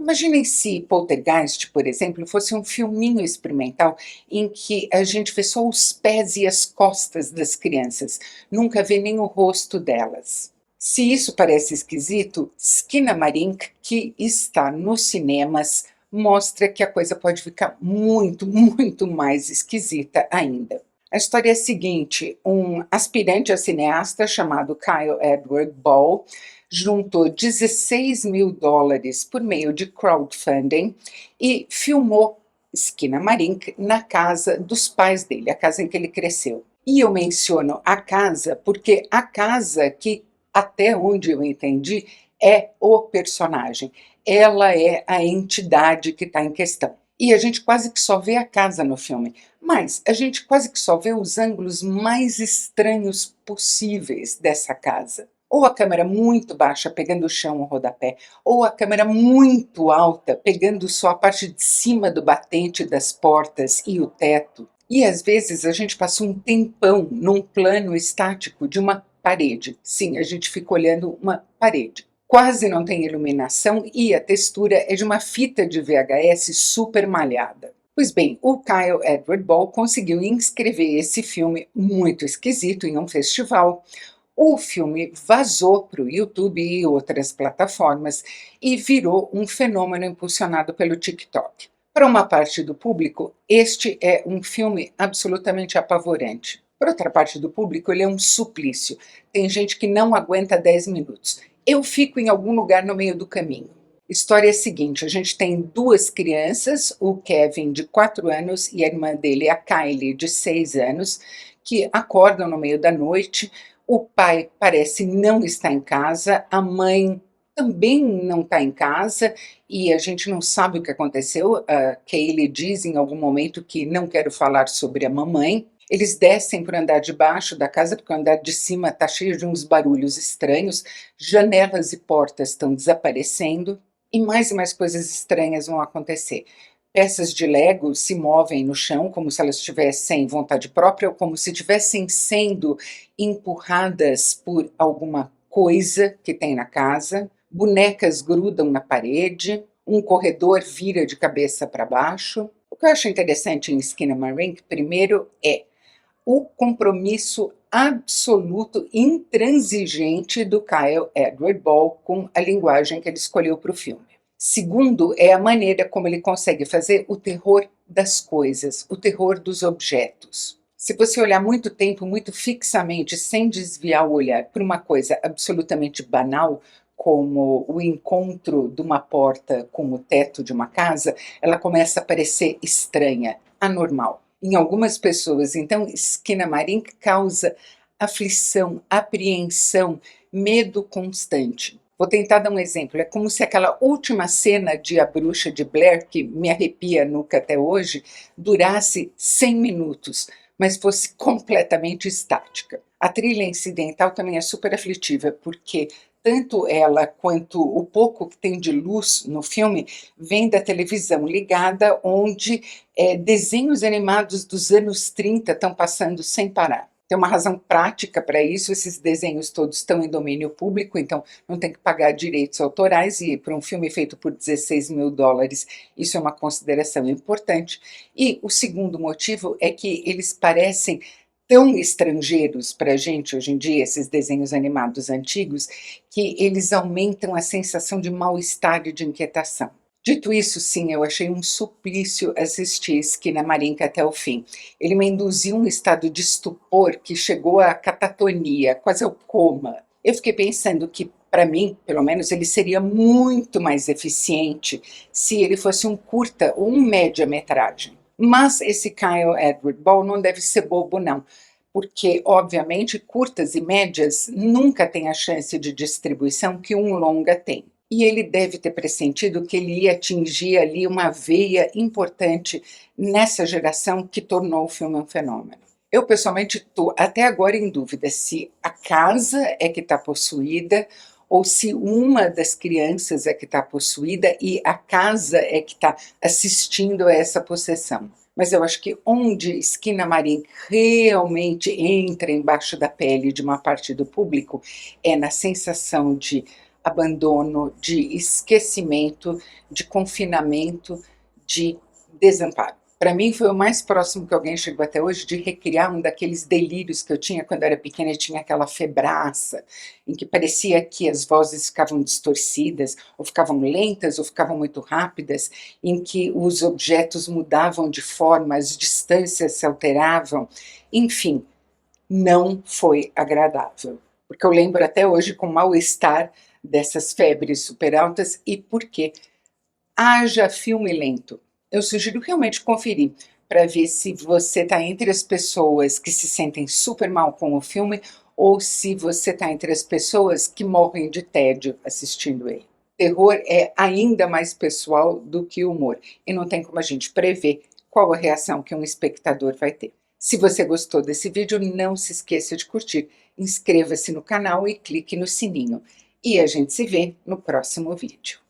Imaginem se Poltergeist, por exemplo, fosse um filminho experimental em que a gente vê só os pés e as costas das crianças, nunca vê nem o rosto delas. Se isso parece esquisito, Skinamarink, que está nos cinemas, mostra que a coisa pode ficar muito, muito mais esquisita ainda. A história é a seguinte: um aspirante a cineasta chamado Kyle Edward Ball juntou US$ 16.000 por meio de crowdfunding e filmou Skinamarink na casa dos pais dele, a casa em que ele cresceu. E eu menciono a casa porque a casa que, até onde eu entendi, é o personagem. Ela é a entidade que está em questão. E a gente quase que só vê a casa no filme, mas a gente quase que só vê os ângulos mais estranhos possíveis dessa casa. Ou a câmera muito baixa pegando o chão, o rodapé, ou a câmera muito alta pegando só a parte de cima do batente das portas e o teto. E às vezes a gente passa um tempão num plano estático de uma parede. Sim, a gente fica olhando uma parede. Quase não tem iluminação e a textura é de uma fita de VHS super malhada. Pois bem, o Kyle Edward Ball conseguiu inscrever esse filme muito esquisito em um festival. O filme vazou para o YouTube e outras plataformas e virou um fenômeno impulsionado pelo TikTok. Para uma parte do público, este é um filme absolutamente apavorante. Para outra parte do público, ele é um suplício. Tem gente que não aguenta 10 minutos. Eu fico em algum lugar no meio do caminho. História é a seguinte: a gente tem duas crianças, o Kevin, de 4 anos, e a irmã dele, a Kylie, de 6 anos, que acordam no meio da noite. O pai parece não estar em casa, a mãe também não está em casa e a gente não sabe o que aconteceu. A Kaylee diz em algum momento que não quero falar sobre a mamãe. Eles descem para o andar de baixo da casa, porque o andar de cima está cheio de uns barulhos estranhos, janelas e portas estão desaparecendo e mais coisas estranhas vão acontecer. Peças de Lego se movem no chão como se elas tivessem vontade própria ou como se estivessem sendo empurradas por alguma coisa que tem na casa. Bonecas grudam na parede, um corredor vira de cabeça para baixo. O que eu acho interessante em Skinamarink, primeiro, é o compromisso absoluto, intransigente do Kyle Edward Ball com a linguagem que ele escolheu para o filme. Segundo, é a maneira como ele consegue fazer o terror das coisas, o terror dos objetos. Se você olhar muito tempo, muito fixamente, sem desviar o olhar para uma coisa absolutamente banal, como o encontro de uma porta com o teto de uma casa, ela começa a parecer estranha, anormal. Em algumas pessoas, então, Skinamarink causa aflição, apreensão, medo constante. Vou tentar dar um exemplo. É como se aquela última cena de A Bruxa de Blair, que me arrepia a nuca até hoje, durasse 100 minutos, mas fosse completamente estática. A trilha incidental também é super aflitiva, porque tanto ela quanto o pouco que tem de luz no filme vem da televisão ligada, onde desenhos animados dos anos 30 estão passando sem parar. Tem uma razão prática para isso, esses desenhos todos estão em domínio público, então não tem que pagar direitos autorais, e para um filme feito por US$ 16.000, isso é uma consideração importante. E o segundo motivo é que eles parecem tão estrangeiros para a gente hoje em dia, esses desenhos animados antigos, que eles aumentam a sensação de mal-estar e de inquietação. Dito isso, sim, eu achei um suplício assistir Skinamarink até o fim. Ele me induziu um estado de estupor que chegou à catatonia, quase ao coma. Eu fiquei pensando que, para mim, pelo menos, ele seria muito mais eficiente se ele fosse um curta ou um média-metragem. Mas esse Kyle Edward Ball não deve ser bobo, não, porque, obviamente, curtas e médias nunca têm a chance de distribuição que um longa tem. E ele deve ter pressentido que ele ia atingir ali uma veia importante nessa geração que tornou o filme um fenômeno. Eu, pessoalmente, estou até agora em dúvida se a casa é que está possuída ou se uma das crianças é que está possuída e a casa é que está assistindo a essa possessão. Mas eu acho que onde Skinamarink realmente entra embaixo da pele de uma parte do público é na sensação de abandono, de esquecimento, de confinamento, de desamparo. Para mim foi o mais próximo que alguém chegou até hoje de recriar um daqueles delírios que eu tinha quando eu era pequena e tinha aquela febraça, em que parecia que as vozes ficavam distorcidas, ou ficavam lentas, ou ficavam muito rápidas, em que os objetos mudavam de forma, as distâncias se alteravam, enfim, não foi agradável. Porque eu lembro até hoje com mal-estar dessas febres super altas e por quê? Haja filme lento. Eu sugiro realmente conferir para ver se você está entre as pessoas que se sentem super mal com o filme ou se você está entre as pessoas que morrem de tédio assistindo ele. Terror é ainda mais pessoal do que o humor e não tem como a gente prever qual a reação que um espectador vai ter. Se você gostou desse vídeo, não se esqueça de curtir, inscreva-se no canal e clique no sininho. E a gente se vê no próximo vídeo.